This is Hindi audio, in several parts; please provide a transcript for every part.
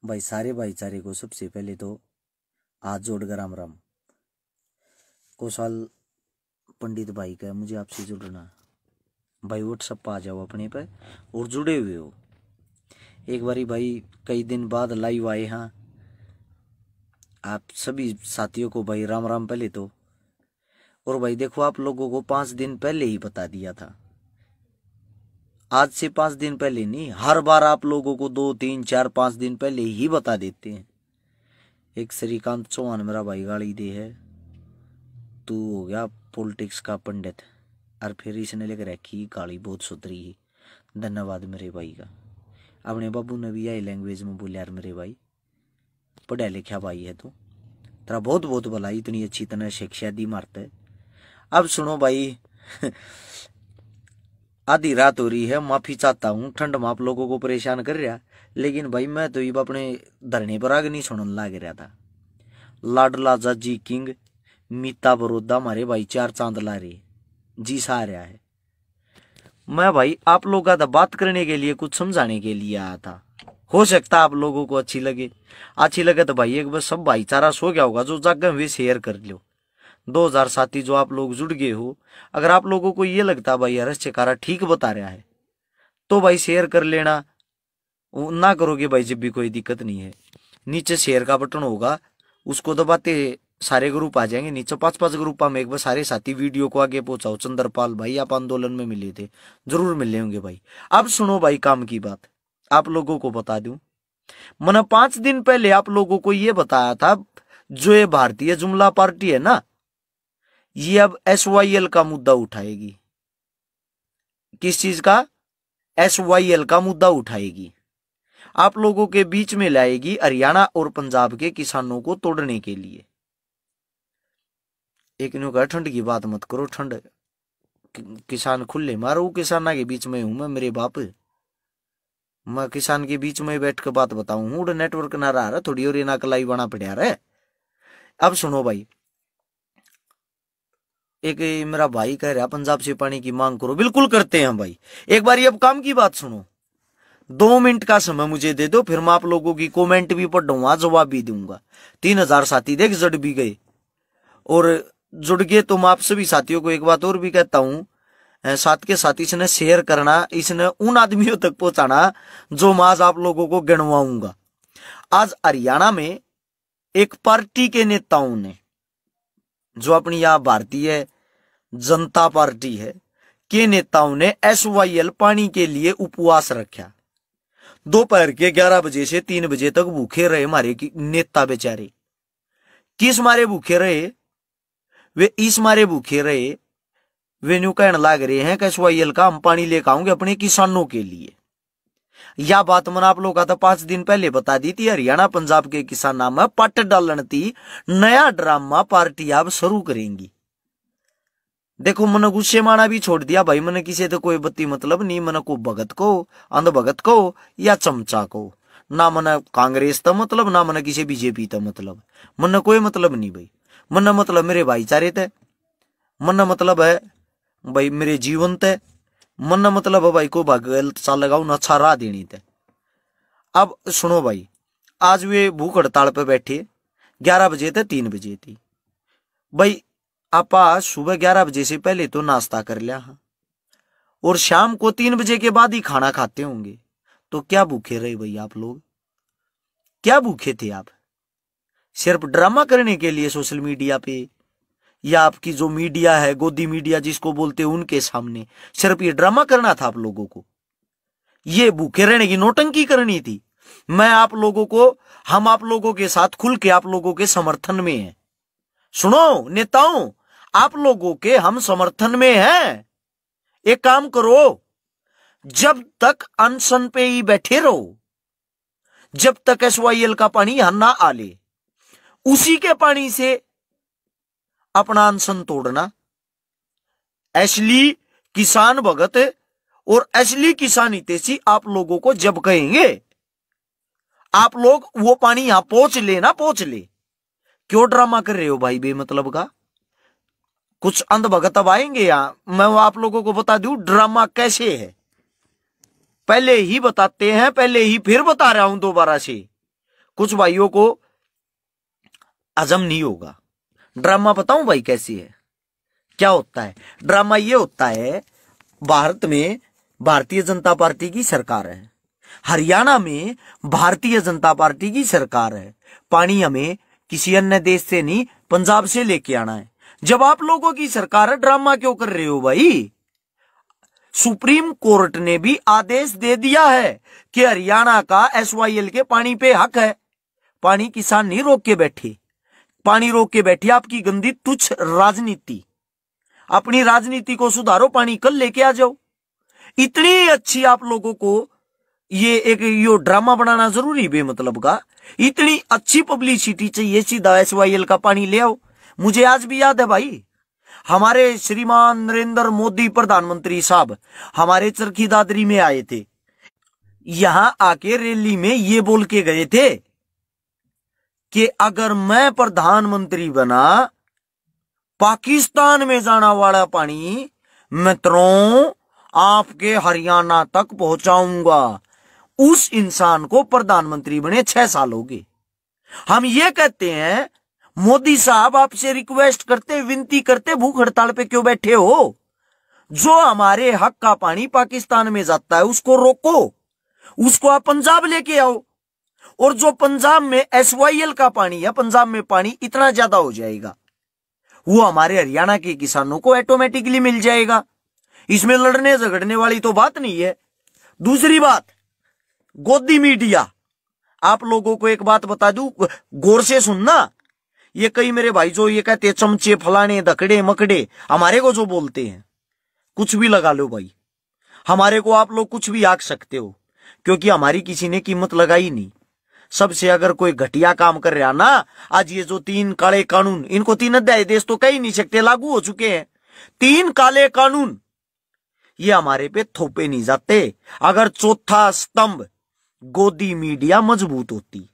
भाई सारे भाईचारे को सबसे पहले तो हाथ जोड़कर राम राम। कौशल पंडित भाई का मुझे आपसे जुड़ना भाई, व्हाट्सएप पर आ जाओ अपने पे और जुड़े हुए हो। एक बारी भाई कई दिन बाद लाइव आए। हाँ, आप सभी साथियों को भाई राम राम पहले तो। और भाई देखो, आप लोगों को 5 दिन पहले ही बता दिया था, आज से 5 दिन पहले नहीं, हर बार आप लोगों को 2 3 4 5 दिन पहले ही बता देते हैं। एक श्रीकांत चौहान मेरा भाई गाली दे है, तू हो गया पॉलिटिक्स का पंडित, और फिर इसने लेकर रखी गाली बहुत सुधरी है। धन्यवाद मेरे भाई का। अपने बाबू ने भी यही लैंग्वेज में बोले, यार मेरे भाई पढ़ा लिखा भाई है तो तेरा बहुत बहुत भला, इतनी अच्छी तरह शिक्षा दी मारता है। अब सुनो भाई आधी रात हो रही है, माफी चाहता हूँ, ठंड में आप लोगों को परेशान कर रहा, लेकिन भाई मैं तो ये अपने धरने पर आग नहीं सुनने लग रहा था। लाडला जाजी किंग मीता बरोदा हमारे भाई 4 चांद ला रहे जी सा रहा है। मैं भाई आप लोगों का बात करने के लिए, कुछ समझाने के लिए आया था। हो सकता आप लोगों को अच्छी लगे तो भाई एक बार सब भाईचारा सो गया होगा, जो जागे वे शेयर कर लो। 2000 साथी जो आप लोग जुड़ गए हो, अगर आप लोगों को ये लगता भाई यार चिकारा ठीक बता रहा है तो भाई शेयर कर लेना, ना करोगे भाई जब भी कोई दिक्कत नहीं है। नीचे शेयर का बटन होगा, उसको दबाते सारे ग्रुप आ जाएंगे। नीचे 5 5 ग्रुप में एक बार सारे साथी वीडियो को आगे पहुंचाओ। चंद्रपाल भाई आप आंदोलन में मिले थे, जरूर मिले होंगे भाई। अब सुनो भाई काम की बात, आप लोगों को बता दूं, मैंने 5 दिन पहले आप लोगों को ये बताया था, जो ये भारतीय जुमला पार्टी है ना, ये अब SYL का मुद्दा उठाएगी। किस चीज का? SYL का मुद्दा उठाएगी, आप लोगों के बीच में लाएगी हरियाणा और पंजाब के किसानों को तोड़ने के लिए। एक न्यू कहा ठंड की बात मत करो, ठंड किसान खुले मारो, किसाना के बीच में हूं मैं मेरे बाप, मैं किसान के बीच में बैठ कर बात बताऊं हूं। नेटवर्क ना रहा थोड़ी और ना कलाई बना पड़ा रहा। अब सुनो भाई, एक मेरा भाई कह रहा पंजाब से पानी की मांग करो, बिल्कुल करते हैं भाई। एक बार अब काम की बात सुनो, 2 मिनट का समय मुझे दे दो, फिर मैं आप लोगों की कमेंट भी पढ़ूंगा, जवाब भी दूंगा। 3000 साथी देख जड़ भी गए और जुड़ गए। तो मैं आप सभी साथियों को एक बात और भी कहता हूं, साथ के साथ इसने शेयर करना, इसने उन आदमियों तक पहुंचाना जो मैं आज आप लोगों को गिनवाऊंगा। आज हरियाणा में एक पार्टी के नेताओं ने, जो अपनी यहां भारतीय जनता पार्टी है, के नेताओं ने SYL पानी के लिए उपवास रखा। दोपहर के 11 बजे से 3 बजे तक भूखे रहे हमारे नेता बेचारे। किस मारे भूखे रहे? वे इस मारे भूखे रहे, वे न्यू कहने लग रहे हैं कि SYL का हम पानी लेकर आऊंगे अपने किसानों के लिए। यह बात मैंने आप लोगों का तो 5 दिन पहले बता दी थी। हरियाणा पंजाब के किसानों में पट डालन थी, नया ड्रामा पार्टी अब शुरू करेंगी। देखो मैंने गुस्से माना भी छोड़ दिया भाई, मैंने किसी तो कोई बत्ती मतलब नहीं, मैंने को भगत को, अंध भगत को या चमचा को, ना मैंने कांग्रेस तो मतलब, ना मैंने किसी BJP तो मतलब, मैंने कोई मतलब नहीं भाई। मैंने मतलब मेरे भाईचारे थे, मैंने मतलब है भाई मेरे जीवन थे, मैंने मतलब है भाई को गलत सा लगाऊ ना अच्छा राह देनी थे। अब सुनो भाई, आज वे भूख हड़ताल पे बैठे, 11 बजे थे 3 बजे थी भाई। आप सुबह 11 बजे से पहले तो नाश्ता कर लिया, और शाम को 3 बजे के बाद ही खाना खाते होंगे, तो क्या भूखे रहे भाई आप लोग? क्या भूखे थे आप? सिर्फ ड्रामा करने के लिए सोशल मीडिया पे, या आपकी जो मीडिया है गोदी मीडिया जिसको बोलते हैं, उनके सामने सिर्फ ये ड्रामा करना था आप लोगों को? ये भूखे रहने की नौटंकी करनी थी? मैं आप लोगों को, हम आप लोगों के साथ खुल के आप लोगों के समर्थन में हैं। सुनो नेताओं, आप लोगों के हम समर्थन में हैं। एक काम करो, जब तक अनशन पे ही बैठे रहो, जब तक SYL का पानी यहां ना आ ले, उसी के पानी से अपना अनशन तोड़ना। असली किसान भगत और असली किसान हितैषी आप लोगों को जब कहेंगे, आप लोग वो पानी यहां पहुंच ले ना पहुंच ले। क्यों ड्रामा कर रहे हो भाई बेमतलब का? कुछ अंध भगत अब आएंगे यहां, मैं आप लोगों को बता दूं ड्रामा कैसे है, पहले ही बताते हैं, पहले ही फिर बता रहा हूं दोबारा से। कुछ भाइयों को हजम नहीं होगा। ड्रामा बताऊं भाई कैसी है, क्या होता है ड्रामा? ये होता है, भारत में भारतीय जनता पार्टी की सरकार है, हरियाणा में भारतीय जनता पार्टी की सरकार है। पानी हमें किसी अन्य देश से नहीं, पंजाब से लेके आना है। जब आप लोगों की सरकार है, ड्रामा क्यों कर रहे हो भाई? सुप्रीम कोर्ट ने भी आदेश दे दिया है कि हरियाणा का SYL के पानी पे हक है। पानी किसान नहीं रोक के बैठे, पानी रोक के बैठी आपकी गंदी तुच्छ राजनीति। अपनी राजनीति को सुधारो, पानी कल लेके आ जाओ। इतनी अच्छी आप लोगों को ये ड्रामा बनाना जरूरी बेमतलब का? इतनी अच्छी पब्लिसिटी चाहिए, सीधा SYL का पानी ले आओ। मुझे आज भी याद है भाई, हमारे श्रीमान नरेंद्र मोदी प्रधानमंत्री साहब हमारे चरखी दादरी में आए थे। यहां आके रैली में ये बोल के गए थे कि अगर मैं प्रधानमंत्री बना, पाकिस्तान में जाना वाला पानी मित्रों आपके हरियाणा तक पहुंचाऊंगा। उस इंसान को प्रधानमंत्री बने 6 साल हो गए। हम ये कहते हैं मोदी साहब आपसे रिक्वेस्ट करते, विनती करते, भूख हड़ताल पे क्यों बैठे हो? जो हमारे हक का पानी पाकिस्तान में जाता है उसको रोको, उसको आप पंजाब लेके आओ। और जो पंजाब में SYL का पानी है, पंजाब में पानी इतना ज्यादा हो जाएगा, वो हमारे हरियाणा के किसानों को ऑटोमेटिकली मिल जाएगा। इसमें लड़ने झगड़ने वाली तो बात नहीं है। दूसरी बात, गोदी मीडिया। आप लोगों को एक बात बता दूं, गौर से सुनना। ये कई मेरे भाई जो ये कहते हैं चमचे फलाने धकड़े मकड़े, हमारे को जो बोलते हैं, कुछ भी लगा लो भाई, हमारे को आप लोग कुछ भी आंक सकते हो, क्योंकि हमारी किसी ने कीमत लगाई नहीं। सबसे अगर कोई घटिया काम कर रहा ना, आज ये जो 3 काले कानून, इनको 3 अध्याय देश तो कह ही नहीं सकते, लागू हो चुके हैं 3 काले कानून, ये हमारे पे थोपे नहीं जाते। अगर चौथा स्तंभ गोदी मीडिया मजबूत होती,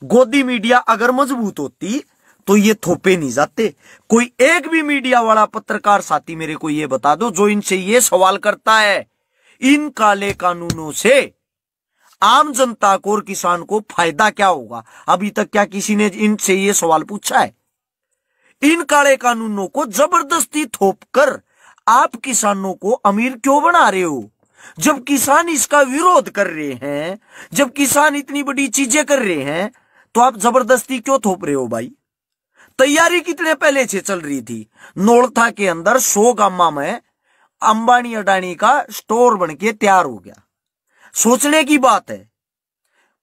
गोदी मीडिया अगर मजबूत होती तो ये थोपे नहीं जाते। कोई एक भी मीडिया वाला पत्रकार साथी मेरे को ये बता दो जो इनसे ये सवाल करता है, इन काले कानूनों से आम जनता को और किसान को फायदा क्या होगा? अभी तक क्या किसी ने इनसे ये सवाल पूछा है? इन काले कानूनों को जबरदस्ती थोप कर आप किसानों को अमीर क्यों बना रहे हो? जब किसान इसका विरोध कर रहे हैं, जब किसान इतनी बड़ी चीजें कर रहे हैं, तो आप जबरदस्ती क्यों थोप रहे हो भाई? तैयारी कितने पहले से चल रही थी। नोलथा के अंदर 100 गामा में अंबानी अडानी का स्टोर बनके तैयार हो गया। सोचने की बात है,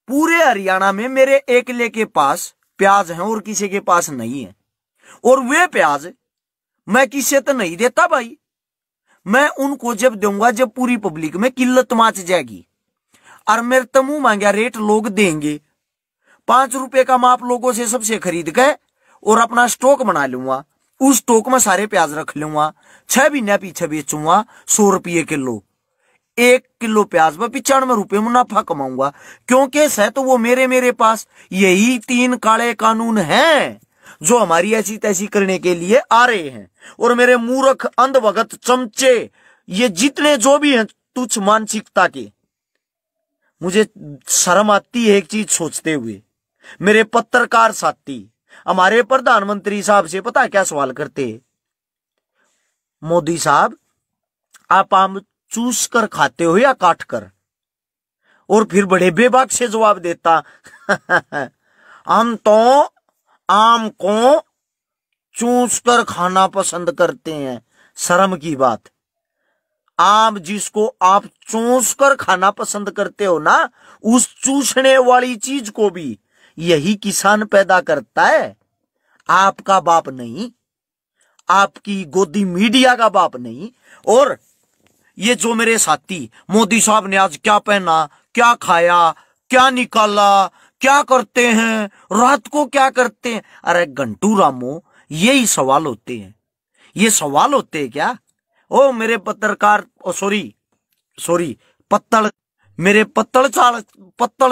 पूरे हरियाणा में मेरे एकले के पास प्याज है और किसी के पास नहीं है, और वे प्याज मैं किसी तो नहीं देता भाई। मैं उनको जब दूंगा जब पूरी पब्लिक में किल्लत मच जाएगी, और मेरे तमु मांगा रेट लोग देंगे। 5 रुपए का माप लोगों से सबसे खरीद के और अपना स्टॉक बना लूंगा। उस स्टॉक में सारे प्याज रख लूंगा, 6 महीने पीछे बेचूंगा 100 रुपये किलो। 1 किलो प्याज में 95 रुपये मुनाफा कमाऊंगा, क्योंकि सह तो वो मेरे पास यही 3 काले कानून हैं जो हमारी ऐसी तैसी करने के लिए आ रहे हैं। और मेरे मूर्ख अंधभगत चमचे ये जितने जो भी हैं तुच्छ मानसिकता के, मुझे शर्म आती है एक चीज सोचते हुए। मेरे पत्रकार साथी हमारे प्रधानमंत्री साहब से पता क्या सवाल करते हैं? मोदी साहब आप आम चूस कर खाते हो या काट कर? और फिर बड़े बेबाक से जवाब देता हम तो आम को चूस कर खाना पसंद करते हैं। शर्म की बात। आम जिसको आप चूस कर खाना पसंद करते हो ना, उस चूसने वाली चीज को भी यही किसान पैदा करता है, आपका बाप नहीं, आपकी गोदी मीडिया का बाप नहीं। और ये जो मेरे साथी, मोदी साहब ने आज क्या पहना, क्या खाया, क्या निकाला, क्या करते हैं, रात को क्या करते हैं? अरे घंटू रामो, यही सवाल होते हैं। ये सवाल होते हैं क्या? ओ मेरे पत्रकार, सॉरी मेरे पत्तल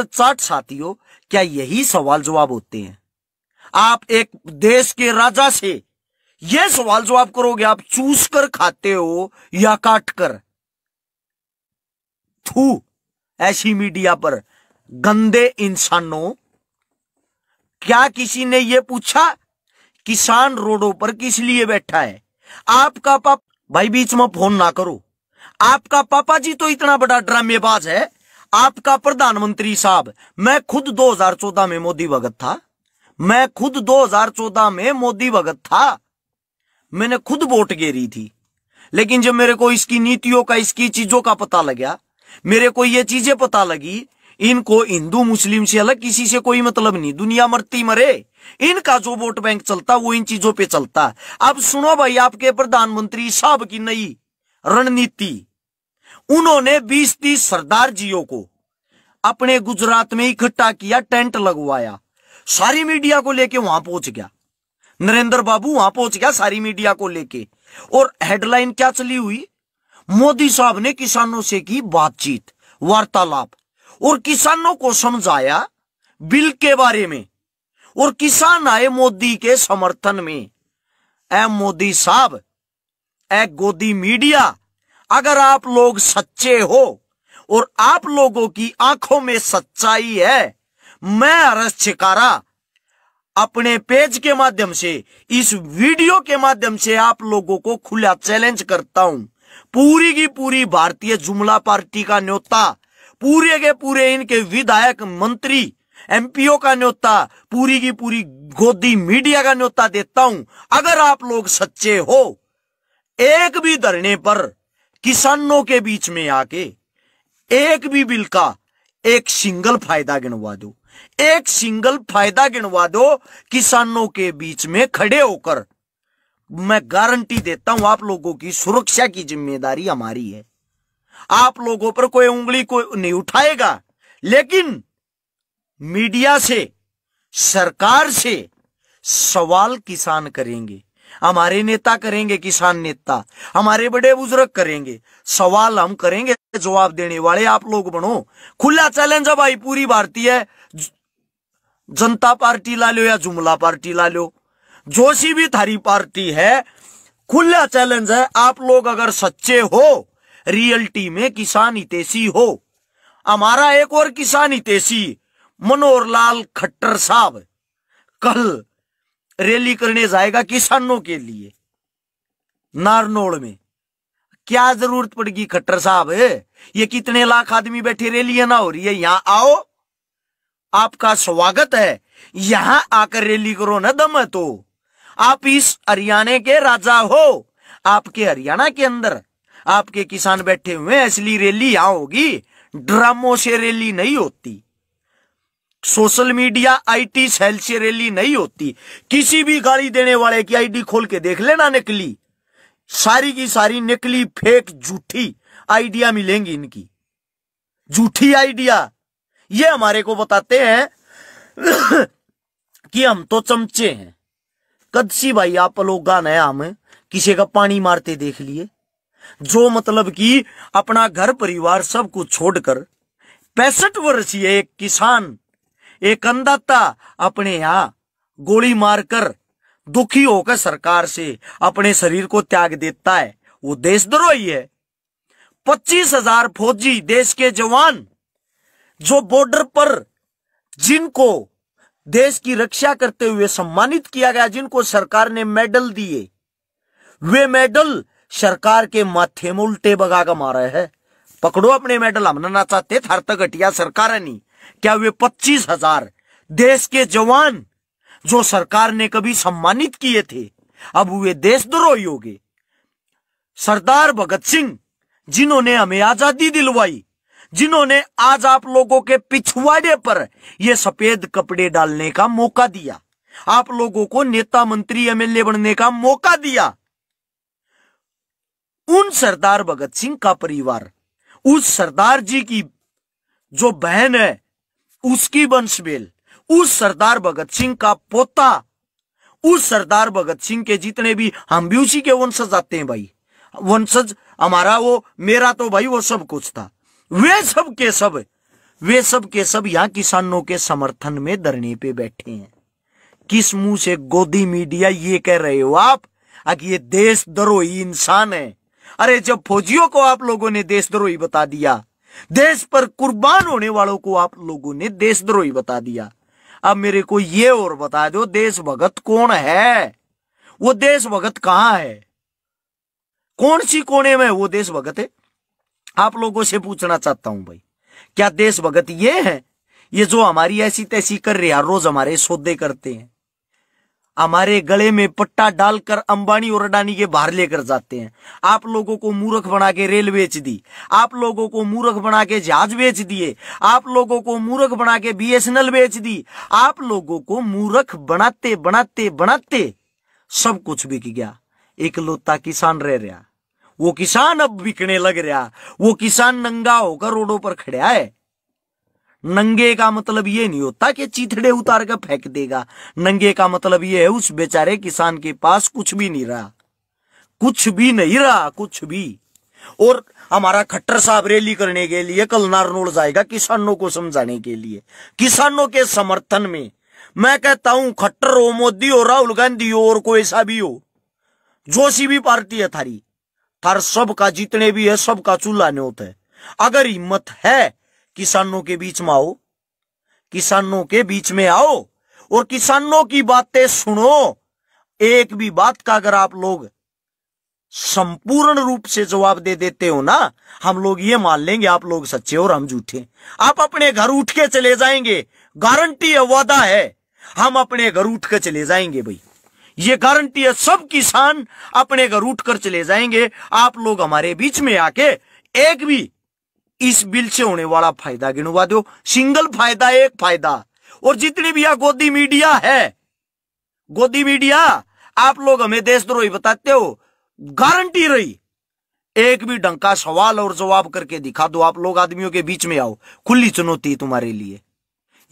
चाट साथियों, क्या यही सवाल जवाब होते हैं? आप एक देश के राजा से यह सवाल जवाब करोगे, आप चूस कर खाते हो या काट कर? थू ऐसी मीडिया पर, गंदे इंसानों। क्या किसी ने ये पूछा किसान रोडों पर किस लिए बैठा है? आपका पापा, भाई बीच में फोन ना करो, आपका पापा जी तो इतना बड़ा ड्रामेबाज है। आपका प्रधानमंत्री साहब, मैं खुद 2014 में मोदी भगत था, मैं खुद 2014 में मोदी भगत था, मैंने खुद वोट गिरी थी। लेकिन जब मेरे को इसकी नीतियों का, इसकी चीजों का पता लगा, मेरे को ये चीजें पता लगी, इनको हिंदू मुस्लिम से अलग किसी से कोई मतलब नहीं, दुनिया मरती मरे, इनका जो वोट बैंक चलता वो इन चीजों पे चलता। अब सुनो भाई, आपके प्रधानमंत्री साहब की नई रणनीति, उन्होंने 20-30 सरदार जियों को अपने गुजरात में इकट्ठा किया, टेंट लगवाया, सारी मीडिया को लेके वहां पहुंच गया, नरेंद्र बाबू वहां पहुंच गया सारी मीडिया को लेके। और हेडलाइन क्या चली हुई, मोदी साहब ने किसानों से की बातचीत, वार्तालाप, और किसानों को समझाया बिल के बारे में, और किसान आए मोदी के समर्थन में। ए मोदी साहब, ए गोदी मीडिया, अगर आप लोग सच्चे हो और आप लोगों की आंखों में सच्चाई है, मैं हर्ष छिकारा अपने पेज के माध्यम से, इस वीडियो के माध्यम से आप लोगों को खुला चैलेंज करता हूं। पूरी की पूरी भारतीय जुमला पार्टी का न्योता, पूरे के पूरे इनके विधायक मंत्री एमपीओ का न्योता, पूरी की पूरी गोदी मीडिया का न्योता देता हूं। अगर आप लोग सच्चे हो, एक भी धरने पर किसानों के बीच में आके एक भी बिल का एक सिंगल फायदा गिनवा दो, एक सिंगल फायदा गिनवा दो किसानों के बीच में खड़े होकर, मैं गारंटी देता हूं आप लोगों की सुरक्षा की जिम्मेदारी हमारी है। आप लोगों पर कोई उंगली को नहीं उठाएगा, लेकिन मीडिया से, सरकार से सवाल किसान करेंगे, हमारे नेता करेंगे, किसान नेता, हमारे बड़े बुजुर्ग करेंगे, सवाल हम करेंगे, जवाब देने वाले आप लोग बनो। खुला चैलेंज है भाई, पूरी भारतीय जनता पार्टी ला लो या जुमला पार्टी ला लो, जो सी भी थारी पार्टी है, खुला चैलेंज है। आप लोग अगर सच्चे हो, रियलिटी में किसान हितैषी हो, हमारा एक और किसान हितैषी मनोहर लाल खट्टर साहब कल रैली करने जाएगा किसानों के लिए नारनौल में। क्या जरूरत पड़ेगी खट्टर साहब, ये कितने लाख आदमी बैठे, रैली ना हो रही है, यहां आओ, आपका स्वागत है, यहां आकर रैली करो ना, दम है तो। आप इस हरियाणा के राजा हो, आपके हरियाणा के अंदर आपके किसान बैठे हुए हैं, इसलिए रैली यहां होगी, ड्रामों से रैली नहीं होती, सोशल मीडिया आईटी सेल से रैली नहीं होती। किसी भी गाली देने वाले की आईडी खोल के देख लेना, नकली, सारी की सारी नकली, फेक, झूठी आइडिया मिलेंगी इनकी, झूठी आइडिया। ये हमारे को बताते हैं कि हम तो चमचे हैं। कदसी भाई आप लोग गाना है, हम किसी का पानी मारते देख लिए, जो मतलब कि अपना घर परिवार सब कुछ छोड़कर 65 वर्षीय एक किसान, एक अन्नदाता अपने यहां गोली मारकर दुखी होकर सरकार से अपने शरीर को त्याग देता है, वो देशद्रोही है। 25,000 फौजी देश के जवान जो बॉर्डर पर, जिनको देश की रक्षा करते हुए सम्मानित किया गया, जिनको सरकार ने मेडल दिए, वे मेडल सरकार के माथे में उल्टे भगा कर मारा है। पकड़ो अपने मेडल, हम ना चाहते, थार तक घटिया सरकार है नहीं। क्या वे 25,000 देश के जवान जो सरकार ने कभी सम्मानित किए थे, अब वे देशद्रोही हो गए? सरदार भगत सिंह, जिन्होंने हमें आजादी दिलवाई, जिन्होंने आज आप लोगों के पिछवाड़े पर ये सफेद कपड़े डालने का मौका दिया, आप लोगों को नेता मंत्री एमएलए बनने का मौका दिया, उन सरदार भगत सिंह का परिवार, उस सरदार जी की जो बहन है उसकी वंशबेल, उस सरदार भगत सिंह का पोता, उस सरदार भगत सिंह के जितने भी, हम भी उसी के वंशज आते हैं भाई, वंशज हमारा, वो मेरा तो भाई वो सब कुछ था। वे सब के सब यहां किसानों के समर्थन में धरने पे बैठे हैं। किस मुंह से गोदी मीडिया ये कह रहे हो आप कि ये देशद्रोही इंसान है? अरे जब फौजियों को आप लोगों ने देशद्रोही बता दिया, देश पर कुर्बान होने वालों को आप लोगों ने देशद्रोही बता दिया, अब मेरे को ये और बता दो, देशभगत कौन है? वो देशभगत कहां है? कौन सी कोने में वो देशभगत है? आप लोगों से पूछना चाहता हूं भाई, क्या देशभगत ये है? ये जो हमारी ऐसी तैसी कर रहे हैं, रोज हमारे सौदे करते हैं, हमारे गले में पट्टा डालकर अंबानी और अडानी के बाहर लेकर जाते हैं। आप लोगों को मूर्ख बना के रेल बेच दी, आप लोगों को मूर्ख बना के जहाज बेच दिए, आप लोगों को मूर्ख बना के BSNL बेच दी, आप लोगों को मूर्ख बनाते बनाते बनाते सब कुछ बिक गया। इकलौता किसान रह रहा, वो किसान अब बिकने लग रहा, वो किसान नंगा होकर रोडों पर खड़ा है। नंगे का मतलब ये नहीं होता कि चीथड़े उतार कर फेंक देगा, नंगे का मतलब ये है उस बेचारे किसान के पास कुछ भी नहीं रहा, कुछ भी नहीं रहा, कुछ भी। और हमारा खट्टर साहब रैली करने के लिए कल नारनौल जाएगा किसानों को समझाने के लिए, किसानों के समर्थन में। मैं कहता हूं खट्टर हो, मोदी हो, राहुल गांधी हो, और कोई ऐसा भी हो, जो सी भी पार्टी है थारी, थार सबका जितने भी है सबका चूल्हा न्योत है। अगर हिम्मत है किसानों के बीच में आओ, किसानों के बीच में आओ और किसानों की बातें सुनो। एक भी बात का अगर आप लोग संपूर्ण रूप से जवाब दे देते हो ना, हम लोग ये मान लेंगे आप लोग सच्चे और हम झूठे। आप अपने घर उठ के चले जाएंगे, गारंटी है, वादा है, हम अपने घर उठ के चले जाएंगे भाई, ये गारंटी है। सब किसान अपने घर उठ कर चले जाएंगे। आप लोग हमारे बीच में आके एक भी इस बिल से होने वाला फायदा गिनवा दो, सिंगल फायदा, एक फायदा। और जितनी भी यह गोदी मीडिया है, गोदी मीडिया, आप लोग हमें देशद्रोही बताते हो, गारंटी रही एक भी ढंग का सवाल और जवाब करके दिखा दो। आप लोग आदमियों के बीच में आओ, खुली चुनौती है तुम्हारे लिए,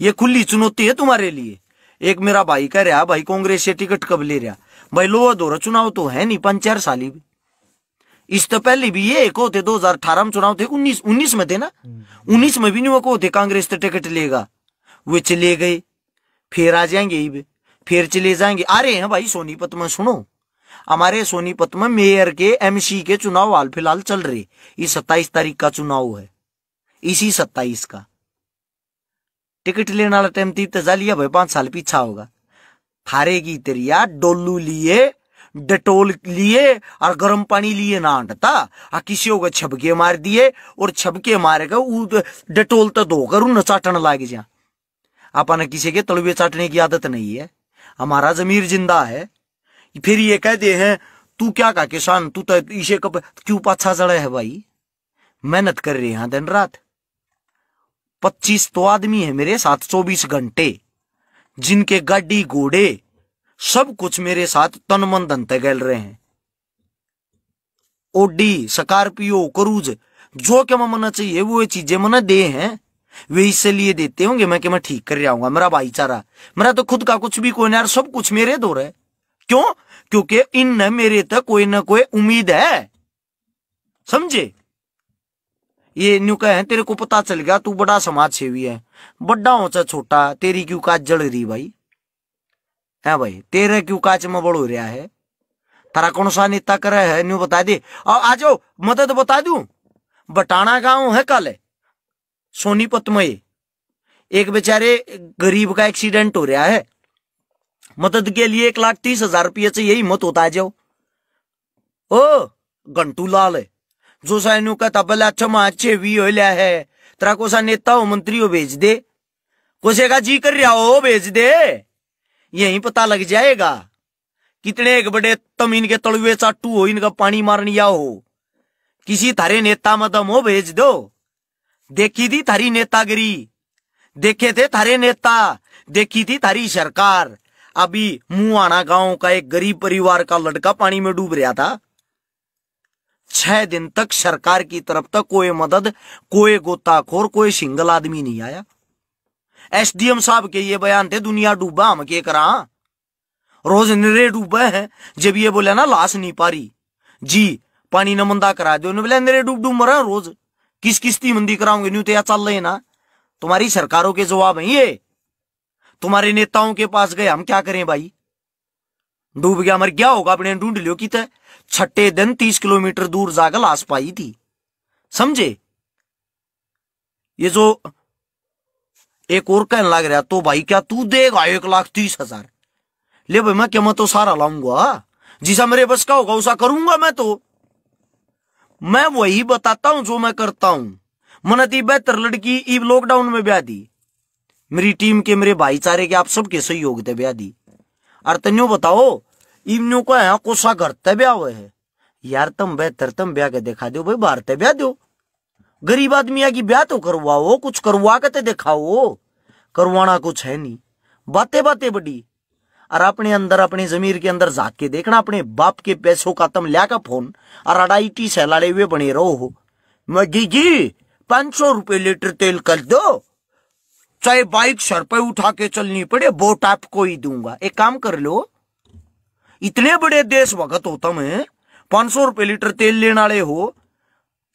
ये खुली चुनौती है तुम्हारे लिए। एक मेरा भाई कह रहा, भाई कांग्रेस से टिकट कब ले रहा? भाई लो दोहरा चुनाव तो है नहीं, 5-4 साल ही। इस तो पहले भी ये एक होते 2018 में चुनाव थे, 19 में थे ना, 19 में भी नहीं वो को थे कांग्रेस तो टिकट लेगा, वे चले गए, फिर आ जाएंगे, फिर चले जाएंगे। आ रहे हैं भाई सोनीपत में, सुनो, हमारे सोनीपत में मेयर के MC के चुनाव हाल फिलहाल चल रहे। इस 27 तारीख का चुनाव है, इसी 27 का। टिकट लेने वाला टाइम तीत लिया भाई, 5 साल पीछा होगा। थारे की तेरिया डोलू लिए, डेटोल लिए और गर्म पानी लिए ना हटता, किसी को छबके मार दिए और छबके मारेगा डेटोल तो धोकर उन चाटन लाग जा। अपन किसी के तलवे चाटने की आदत नहीं है, हमारा जमीर जिंदा है। फिर ये कहते हैं तू क्या का किसान, तू तो इसे कब क्यों पाछा चढ़ा है? भाई मेहनत कर रहे हैं दिन रात, 25 तो आदमी है मेरे साथ 24 घंटे, जिनके गाड़ी घोड़े सब कुछ मेरे साथ तन मन धन तक गल रहे हैं। ओडी, स्कॉर्पियो, क्रूज, जो क्या मना चाहिए वो चीजें मना दे हैं, वे इसलिए देते होंगे मैं कि मैं ठीक कर रहा हूँ, मेरा भाईचारा, मेरा तो खुद का कुछ भी कोई ना, सब कुछ मेरे दो रहे। क्यों? क्योंकि इन मेरे तक कोई ना कोई उम्मीद है, समझे? ये न्यू कहे तेरे को पता चल गया तू बड़ा समाज सेवी है, बड़ा हो चाहे छोटा, तेरी क्यों काज जल रही भाई? है भाई, तेरे क्यों काच में बड़ हो रहा है? तारा कौन सा नेता करे है न्यू बता दे। और आ जाओ मदद बता दूं, बटाना गांव है कल सोनीपत में, एक बेचारे गरीब का एक्सीडेंट हो रहा है, मदद के लिए 1,30,000 रुपये चाहिए, हिम्मत होता है जाओ। ओ घंटू लाल है जो सैन्यू कहता बोले अच्छा अच्छे भी हो लिया है, तेरा को सा नेता हो मंत्री हो भेज दे, कोसे का जी कर रहा हो भेज दे, यही पता लग जाएगा कितने एक बड़े तम इनके तलवे चाटू हो, इनका पानी मारनिया हो, किसी थारे नेता में दम हो भेज दो। देखी थी थारी नेतागिरी, देखे थे थारे नेता, देखी थी थारी सरकार। अभी मुआना गांव का एक गरीब परिवार का लड़का पानी में डूब रहा था, 6 दिन तक सरकार की तरफ तक कोई मदद, कोई गोताखोर, कोई सिंगल आदमी नहीं आया। SDM साहब के ये बयान थे दुनिया डूबा हम के करा, रोज निरे डूबे हैं। जब ये बोले ना लाश नहीं पारी जी पानी न मंदा करा दो, बोले निरे डूब डूब मरा रोज, किस किस्ती मंदी कराओगे? न्यू तो या चल रहे ना, तुम्हारी सरकारों के जवाब है ये, तुम्हारे नेताओं के पास गए हम क्या करें भाई? डूब गया मर गया होगा, अपने ढूंढ लियो कि 6 दिन 30 किलोमीटर दूर जाकर लाश पाई थी, समझे? ये जो एक और कहने लग रहा, तो भाई क्या तू देगा 1,30,000? ले भाई मैं क्या, मैं तो सारा लाऊंगा, जिसा मेरे बस का होगा उसा करूंगा। मैं वही बताता हूं जो मैं करता हूं। मन थी बेहतर लड़की ईब लॉकडाउन में ब्याह दी, मेरी टीम के, मेरे भाईचारे के, आप सबके सहयोग थे ब्याह दी। और तन्यो बताओ इमन्यों को यहाँ कोसा घर ते ब्याह हुए है यार, तुम बेहतर तुम ब्याह के दिखा दो भाई, बाहर ते ब्याह दो, गरीब आदमी की ब्याह तो करवाओ, कुछ करवा के दिखाओ, करवाना कुछ है नहीं, बातें बातें बड़ी। और अपने अंदर अपने जमीर के अंदर झाक के देखना, अपने बाप के पैसों का तुम ल्या का फोन और अडाईटी से लड़े हुए बने रहो हो। मैं जी 500 रुपए लीटर तेल कर दो, चाहे बाइक सर पे उठा के चलनी पड़े, वोट आपको ही दूंगा। एक काम कर लो, इतने बड़े देशभक्त हो तुम, 500 रुपए लीटर तेल लेने वाले हो,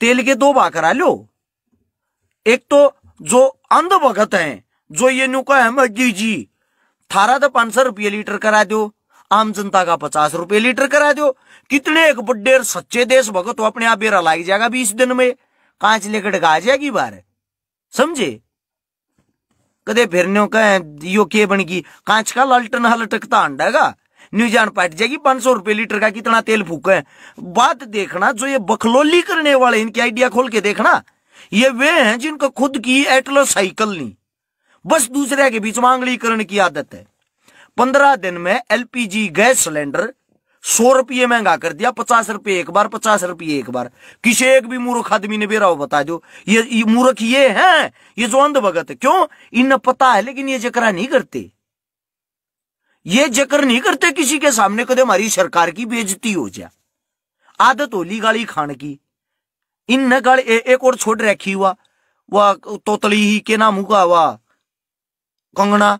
तेल के 2 भाग करा लो। एक तो जो अंध भगत है, जो ये नुका है मजी जी थारा तो 500 रुपये लीटर करा दो, आम जनता का 50 रुपये लीटर करा दो। कितने एक बड्डे सच्चे देशभक्त हो, अपने आप बेरा लाग जाएगा 20 दिन में, कांच लेकर गा जाएगी बार, समझे? कदे फिरने का यो के बन गई, कांच का लालटन हलटकता अंडागा, न्यू जान पाट जाएगी 500 रुपये लीटर का कितना तेल फूका है। बात देखना, जो ये बखलोली करने वाले, इनकी आइडिया खोल के देखना, ये वे हैं जिनको खुद की एटलस साइकिल नहीं, बस दूसरे के बीच मांगली करने की आदत है। 15 दिन में एलपीजी गैस सिलेंडर 100 रुपये महंगा कर दिया, 50 रुपये एक बार, 50 रुपये एक बार। किसी एक भी मूर्ख आदमी ने बेरा हो बता दो, ये मूर्ख ये हैं, ये जो अंध भगत है। क्यों? इन्हें पता है, लेकिन ये जिक्र नहीं करते, ये जिक्र नहीं करते किसी के सामने, कदे हमारी सरकार की बेइज्जती हो जाए। आदत होली गाली खान की, इन गाली। एक और छोड़ रखी हुआ वह तोतली ही के नाम हुआ हुआ कंगना,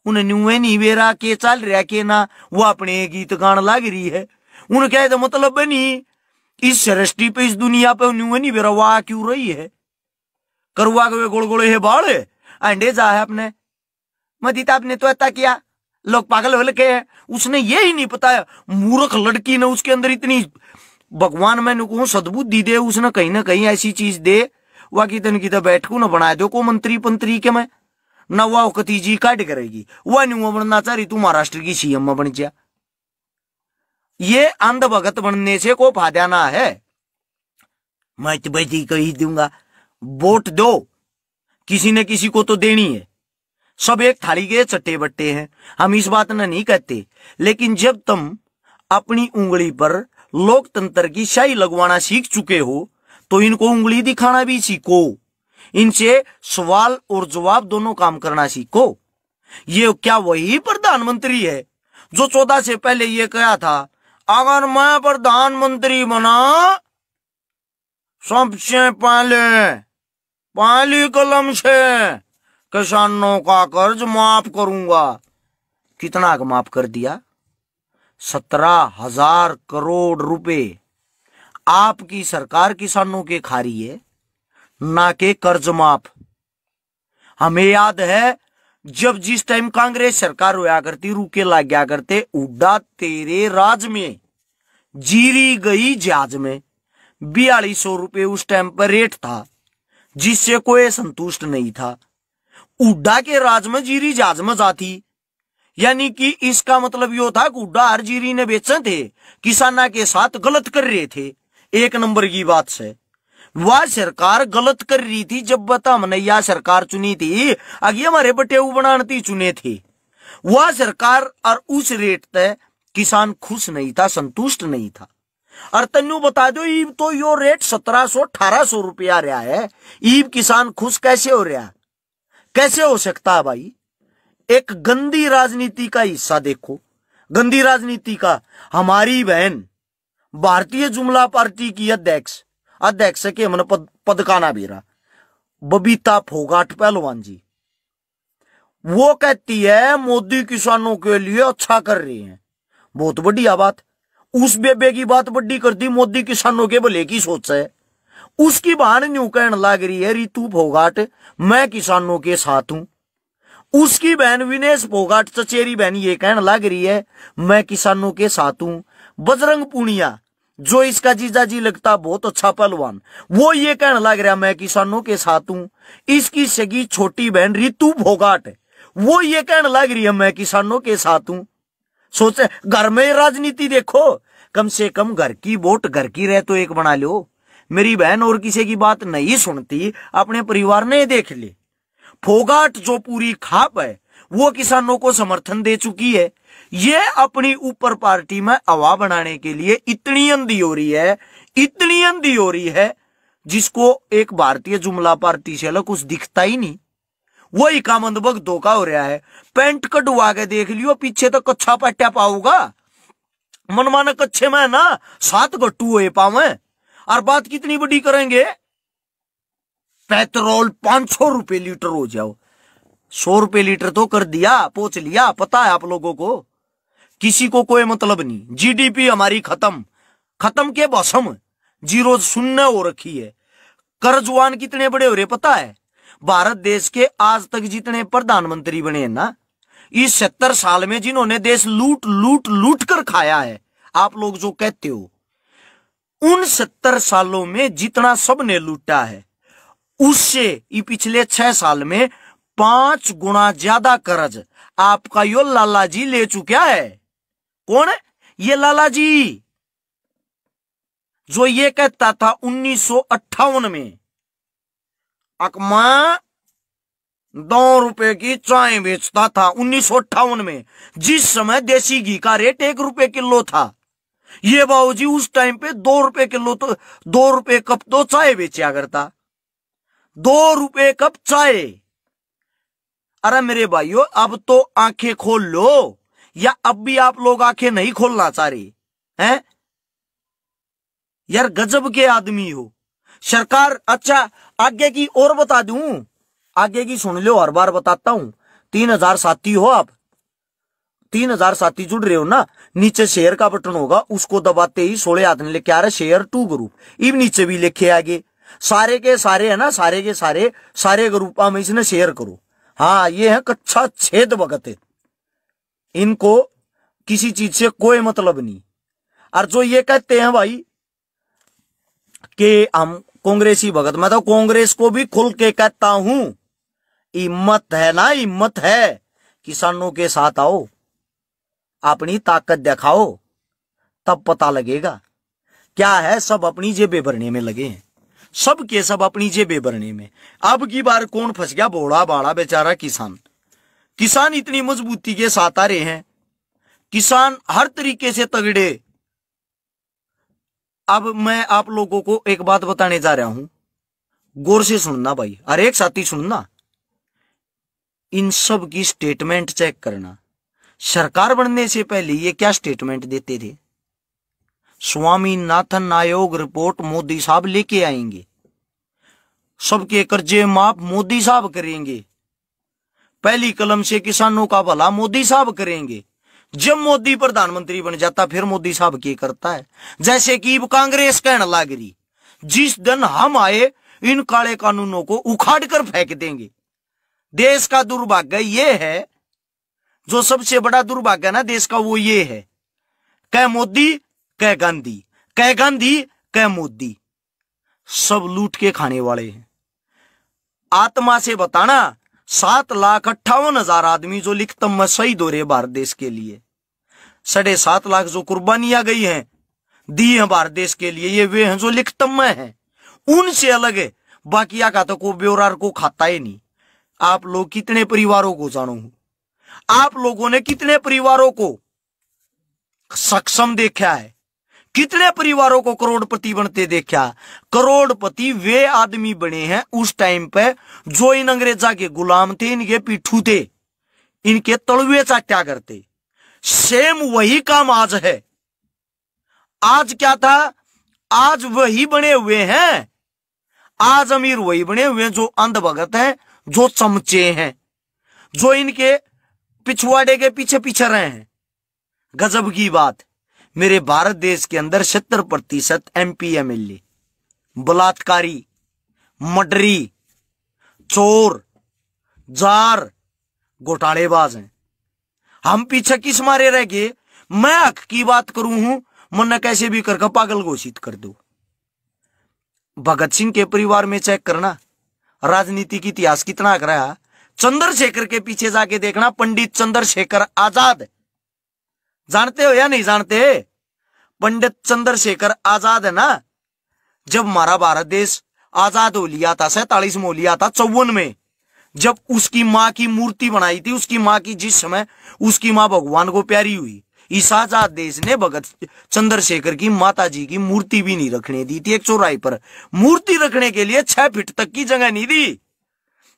उन्हें न्यूए नहीं वेरा के चल रहा के ना, वो अपने गीत गान लग रही है। उन्हें क्या है मतलब नहीं, इस सृष्टि पे, इस दुनिया पे न्यूए नहीं वेरा वाह क्यों रही है, करवा के गोल गोले है बाल अंडे जा है अपने मदीता, आपने तो ऐसा किया, लोग पागल हो लगे हैं। उसने ये ही नहीं पता, मूर्ख लड़की ने उसके अंदर इतनी, भगवान मैंने कहूं सद्बुद्धि दे, उसने कहीं ना कहीं ऐसी चीज दे, वह की तो बैठकू न बना दो को मंत्री पंत्री के मैं ना, वह कतीजी काट करेगी, वह नहीं बनना चाह रही, तू महाराष्ट्र की सीएम बन जा। ये अंध भगत बनने से को फायदा ना है। मैं तो बेटी को ही दूंगा, वोट दो, किसी ने किसी को तो देनी है, सब एक थाली के चट्टे बट्टे हैं, हम इस बात ना नहीं कहते। लेकिन जब तुम अपनी उंगली पर लोकतंत्र की शाही लगवाना सीख चुके हो, तो इनको उंगली दिखाना भी सीखो, इनसे सवाल और जवाब दोनों काम करना सीखो। ये क्या वही प्रधानमंत्री है जो 14 से पहले ये कहा था, अगर मैं प्रधानमंत्री बना सबसे पहली कलम से किसानों का कर्ज माफ करूंगा। कितना माफ कर दिया? 17,000 करोड़ रुपए आपकी सरकार किसानों के खा रही है, ना के कर्ज माफ। हमें याद है जब जिस टाइम कांग्रेस सरकार होया करती, रुके लग गया करते, उड्डा तेरे राज में जीरी गई जहाज में 4200 रुपए उस टाइम पर रेट था, जिससे कोई संतुष्ट नहीं था। उड्डा के राज में जीरी जहाज में जाती, यानी कि इसका मतलब यो था कि उड्डा हर जीरी ने बेचे थे, किसाना के साथ गलत कर रहे थे। एक नंबर की बात से वह सरकार गलत कर रही थी। जब बता हमने यह सरकार चुनी थी, आगे हमारे बटेऊ बनाती चुने थे, वह सरकार और उस रेट तय किसान खुश नहीं था, संतुष्ट नहीं था। और तन्नू बता दो, ईब तो यो रेट 1700-1800 रुपया रहा है, ईब किसान खुश कैसे हो रहा? कैसे हो सकता है भाई? एक गंदी राजनीति का हिस्सा देखो, गंदी राजनीति का। हमारी बहन भारतीय जुमला पार्टी की अध्यक्ष के मन पद का ना बेरा बबीता फोगाट पहलवान जी, वो कहती है मोदी किसानों के लिए अच्छा कर रहे हैं, बहुत बढ़िया बात। उस बेबे की बात बड्डी कर दी, मोदी किसानों के भले की सोच है। उसकी बहन न्यू कहने लग रही है, रितु फोगाट मैं किसानों के साथ हूं। उसकी बहन विनेश फोगाट चचेरी बहन ये कहने लग रही है मैं किसानों के साथ हूं। बजरंग पूनिया जो इसका जीजा जी लगता बहुत अच्छा पहलवान, वो ये कहने लग रहा मैं किसानों के साथ हूं। इसकी सगी छोटी बहन रितु फोगाट, वो ये कहने लग रही है मैं किसानों के साथ हूं। सोचे घर में राजनीति देखो, कम से कम घर की वोट घर की रह तो एक बना लो। मेरी बहन और किसी की बात नहीं सुनती, अपने परिवार ने देख ले। फोगाट जो पूरी खाप है वो किसानों को समर्थन दे चुकी है। ये अपनी ऊपर पार्टी में हवा बनाने के लिए इतनी अंधी हो रही है, इतनी अंधी हो रही है, जिसको एक भारतीय जुमला पार्टी से अलग कुछ दिखता ही नहीं। वही काम अंधभग धोखा हो रहा है। पैंट कटवा के देख लियो, पीछे तो कच्छा पट्टा पाऊगा, मनमाना कच्छे में ना 7 गट्टू हुए पावे। और बात कितनी बड़ी करेंगे, पेट्रोल 500 रुपए लीटर हो जाओ, 100 रुपए लीटर तो कर दिया, पहुंच लिया। पता है आप लोगों को, किसी को कोई मतलब नहीं। जीडीपी हमारी खत्म, खत्म के भस्म, जीरो शून्य हो रखी है। कर्जवान कितने बड़े हो रहे पता है? भारत देश के आज तक जितने प्रधानमंत्री बने हैं ना, इस 70 साल में जिन्होंने देश लूट लूट लूट कर खाया है, आप लोग जो कहते हो, उन 70 सालों में जितना सबने लूटा है, उससे ये पिछले 6 साल में 5 गुना ज्यादा कर्ज आपका यो लाला जी ले चुका है। कौन है ये लाला जी? जो ये कहता था 1958 में अकमा 2 रुपए की चाय बेचता था। 1958 में, जिस समय देसी घी का रेट 1 रुपए किलो था, ये बाबूजी उस टाइम पे 2 रुपए किलो, तो 2 रुपए कप तो चाय बेचा करता। 2 रुपए कप चाय। अरे मेरे भाइयों, अब तो आंखें खोल लो, या अब भी आप लोग आंखें नहीं खोलना चाह रहे हैं? यार गजब के आदमी हो सरकार। अच्छा आगे की और बता दूं, आगे की सुन लो, हर बार बताता हूं। 3000 साथी हो आप, 3000 साथी जुड़ रहे हो ना, नीचे शेयर का बटन होगा, उसको दबाते ही 16 हाथ ने लेके आ रहे शेयर टू ग्रुप, इब नीचे भी लेके आगे सारे के सारे है ना, सारे के सारे ग्रुप में इसने शेयर करो। हाँ ये है कच्चा छेद भगत है, इनको किसी चीज से कोई मतलब नहीं। और जो ये कहते हैं भाई कि हम कांग्रेसी भगत, मैं तो कांग्रेस को भी खुल के कहता हूं, हिम्मत है ना, हिम्मत है, किसानों के साथ आओ, अपनी ताकत दिखाओ, तब पता लगेगा क्या है। सब अपनी जेबें भरने में लगे हैं, सब के सब अपनी जेबें भरने में। अब की बार कौन फंस गया? भोड़ा बाड़ा बेचारा किसान। किसान इतनी मजबूती के साथ आ रहे हैं, किसान हर तरीके से तगड़े। अब मैं आप लोगों को एक बात बताने जा रहा हूं, गौर से सुनना भाई, हर एक साथी सुनना। इन सब की स्टेटमेंट चेक करना। सरकार बनने से पहले ये क्या स्टेटमेंट देते थे? स्वामीनाथन आयोग रिपोर्ट मोदी साहब लेके आएंगे, सबके कर्जे माफ मोदी साहब करेंगे, पहली कलम से किसानों का भला मोदी साहब करेंगे। जब मोदी प्रधानमंत्री बन जाता फिर मोदी साहब क्या करता है? जैसे कि कांग्रेस कहने लग रही, जिस दिन हम आए इन काले कानूनों को उखाड़ कर फेंक देंगे। देश का दुर्भाग्य ये है, जो सबसे बड़ा दुर्भाग्य ना देश का, वो ये है, कह मोदी कह गांधी, कह गांधी कह मोदी, सब लूट के खाने वाले हैं। आत्मा से बताना, 7,58,000 आदमी जो लिखतम में शहीद हो रहे भारत देश के लिए, 7.5 लाख जो कुर्बानियां गई हैं दी हैं भारत देश के लिए, ये वे हैं जो लिखतम में हैं। उनसे अलग है, बाकिया का तो को ब्योरार को खाता ही नहीं। आप लोग कितने परिवारों को जानो, आप लोगों ने कितने परिवारों को सक्षम देखा है, कितने परिवारों को करोड़पति बनते देखा? करोड़पति वे आदमी बने हैं उस टाइम पे जो इन अंग्रेजा के गुलाम थे, इनके पीठू थे, इनके तलवे चाट्या करते। सेम वही काम आज है। आज क्या था? आज वही बने हुए हैं, आज अमीर वही बने हुए हैं जो अंधभगत हैं, जो चमचे हैं, जो इनके पिछवाड़े के पीछे पीछे रहे हैं। गजब की बात, मेरे भारत देश के अंदर 70% MP MLA बलात्कारी, मर्डरी, चोर, जार, घोटालेबाज हैं। हम पीछे किस मारे रह गए? मैं हक की बात करूं हूं, मन कैसे भी करके पागल घोषित कर दो। भगत सिंह के परिवार में चेक करना राजनीति की इतिहास कितना रहा। चंद्रशेखर के पीछे जाके देखना, पंडित चंद्रशेखर आजाद, जानते हो या नहीं जानते? पंडित चंद्रशेखर आजाद है ना, जब हमारा भारत देश आजाद हो लिया था 47 में हो लिया था, 54 में, जब उसकी माँ की मूर्ति बनाई थी, उसकी माँ की, जिस समय उसकी माँ भगवान को प्यारी हुई, इस आजाद देश ने भगत चंद्रशेखर की माता जी की मूर्ति भी नहीं रखने दी थी। एक चौराहे पर मूर्ति रखने के लिए 6 फीट तक की जगह नहीं दी।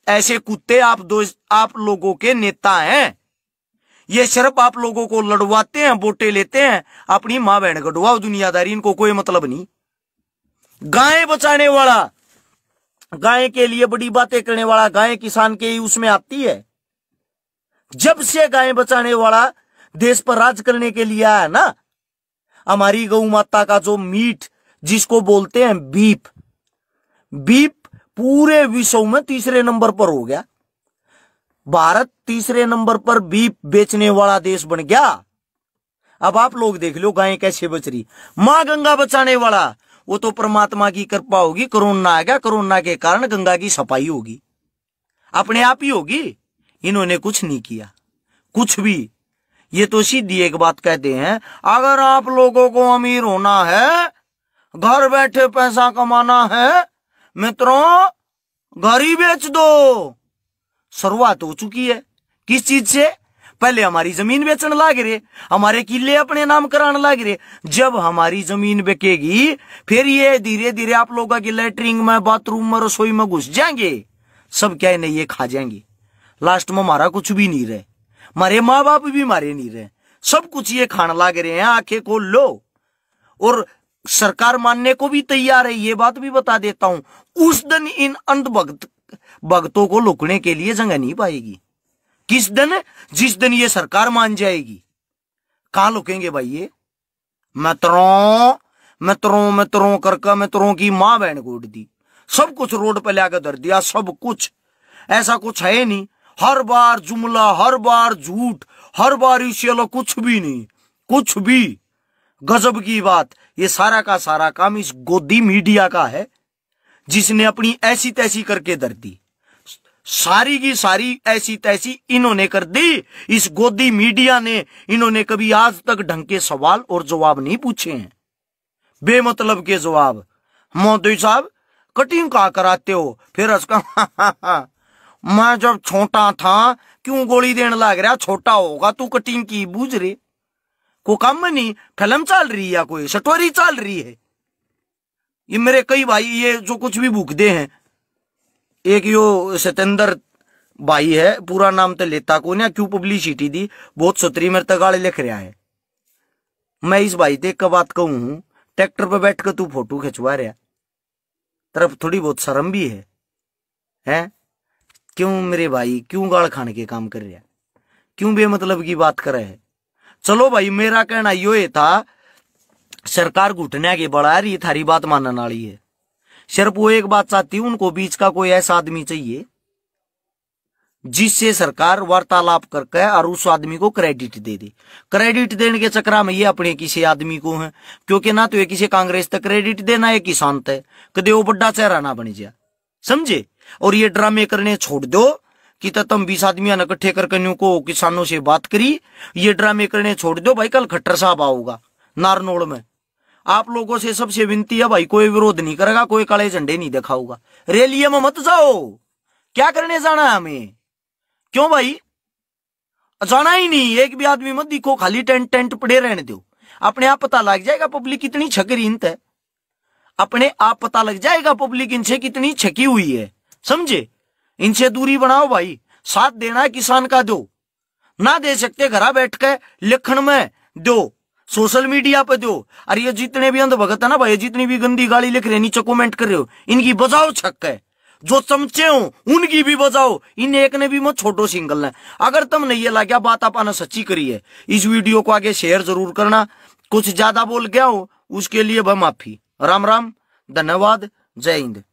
ऐसे कुत्ते आप लोगों के नेता हैं। ये सिर्फ आप लोगों को लड़वाते हैं, वोटे लेते हैं, अपनी माँ बहन को डुबाओ, दुनियादारी इनको कोई मतलब नहीं। गाय बचाने वाला, गाय के लिए बड़ी बातें करने वाला, गाय किसान के ही उसमें आती है। जब से गाय बचाने वाला देश पर राज करने के लिए आया ना, हमारी गौ माता का जो मीट जिसको बोलते हैं बीफ, बीफ पूरे विश्व में 3रे नंबर पर हो गया। भारत 3रे नंबर पर बीफ बेचने वाला देश बन गया। अब आप लोग देख लो गाय कैसे बच रही। मां गंगा बचाने वाला, वो तो परमात्मा की कृपा होगी, कोरोना आ गया, कोरोना के कारण गंगा की सफाई होगी, अपने आप ही होगी। इन्होंने कुछ नहीं किया, कुछ भी। ये तो सीधी एक बात कहते हैं, अगर आप लोगों को अमीर होना है, घर बैठे पैसा कमाना है, मित्रों घर ही बेच दो। शुरुआत हो चुकी है किस चीज से? पहले हमारी जमीन बेचने लग रहे, हमारे किले अपने नाम कराने लग रहे। जब हमारी जमीन बिकेगी, फिर ये धीरे धीरे आप लोगों की लैट्रिन में, बाथरूम में, रसोई में घुस जाएंगे। सब क्या है नहीं, ये खा जाएंगे। लास्ट में हमारा कुछ भी नहीं रहे, हमारे माँ बाप भी हमारे नहीं रहे, सब कुछ ये खाने लग रहे हैं। आंखें खोल लो। और सरकार मानने को भी तैयार है, ये बात भी बता देता हूं। उस दिन इन अंध भक्तों को लुकने के लिए जगह नहीं पाएगी। किस दिन? जिस दिन ये सरकार मान जाएगी। कहां लुकेंगे भाई ये? मित्रों मित्रों मित्रों करके मित्रों की मां बहन को उड़ दी, सब कुछ रोड पे लाकर धर दिया, सब कुछ। ऐसा कुछ है नहीं, हर बार जुमला, हर बार झूठ, हर बार इसे कुछ भी नहीं, कुछ भी। गजब की बात, ये सारा का सारा काम इस गोदी मीडिया का है, जिसने अपनी ऐसी तैसी करके धर दी। सारी की सारी ऐसी तैसी इन्होंने कर दी, इस गोदी मीडिया ने। इन्होंने कभी आज तक ढंग के सवाल और जवाब नहीं पूछे हैं, बेमतलब के जवाब। मोदी साहब कटिंग कहाँ कराते हो? फिर उसका मैं जब छोटा था, क्यों गोली देने लग रहा? छोटा होगा तू, कटिंग की बूझ रे को काम नहीं। फिल्म चल रही है, कोई स्टोरी चल रही है। ये मेरे कई भाई ये जो कुछ भी भूखते हैं, एक यो सतेंद्र भाई है, पूरा नाम तो लेता को ना, क्यों पब्लिसिटी दी, बहुत सतरी मेरे तक गाले लिख रहा है। मैं इस भाई ते एक बात कहूं हूं, ट्रैक्टर पे बैठ कर तू फोटो खिंचवा रहा, तरफ थोड़ी बहुत शर्म भी है? क्यों मेरे भाई, क्यों गाल खाने के काम कर रहा, क्यों बेमतलब की बात कर रहे है? चलो भाई, मेरा कहना यो था, सरकार घुटने के बढ़ा रही, थारी बात मानने वाली है। सिर्फ वो एक बात चाहती हूं, उनको बीच का कोई ऐसा आदमी चाहिए जिससे सरकार वार्तालाप करके और उस आदमी को क्रेडिट दे दे। क्रेडिट देने के चक्कर में ये अपने किसी आदमी को है, क्योंकि ना तो ये किसी कांग्रेस तक क्रेडिट देना है, किसान तक कदे वो बड़ा चेहरा ना बन जाए, समझे? और ये ड्रामे करने छोड़ दो कि तुम 20 आदमियों ने इकट्ठे करके को किसानों से बात करी, ये ड्रामे करने छोड़ दो भाई। कल खट्टर साहब आओगा नारनौल में, आप लोगों से सबसे विनती है भाई, कोई विरोध नहीं करेगा, कोई काले झंडे नहीं दिखाऊगा। रैली में मत जाओ, क्या करने जाना है हमें? क्यों भाई, जाना ही नहीं। एक भी आदमी मत दिखो, खाली टेंट पड़े रहने दो। अपने आप पता लग जाएगा पब्लिक कितनी छकरीनत है, अपने आप पता लग जाएगा पब्लिक इनसे कितनी छकी हुई है, समझे? इनसे दूरी बनाओ भाई। साथ देना है किसान का दो, ना दे सकते घर बैठ के लिखण में दो, सोशल मीडिया पे दो। और ये जितने भी अंध भगत है ना भाई, जितनी भी गंदी गाली लिख रहे, नीचे कमेंट कर रहे हो, इनकी बजाओ छक्के। जो चमचे हो उनकी भी बजाओ, इन एक ने भी मत छोटो सिंगल ने। अगर तुमने ये लगा बात आपने सच्ची करी है, इस वीडियो को आगे शेयर जरूर करना। कुछ ज्यादा बोल गया हो उसके लिए माफी। राम राम, धन्यवाद, जय हिंद।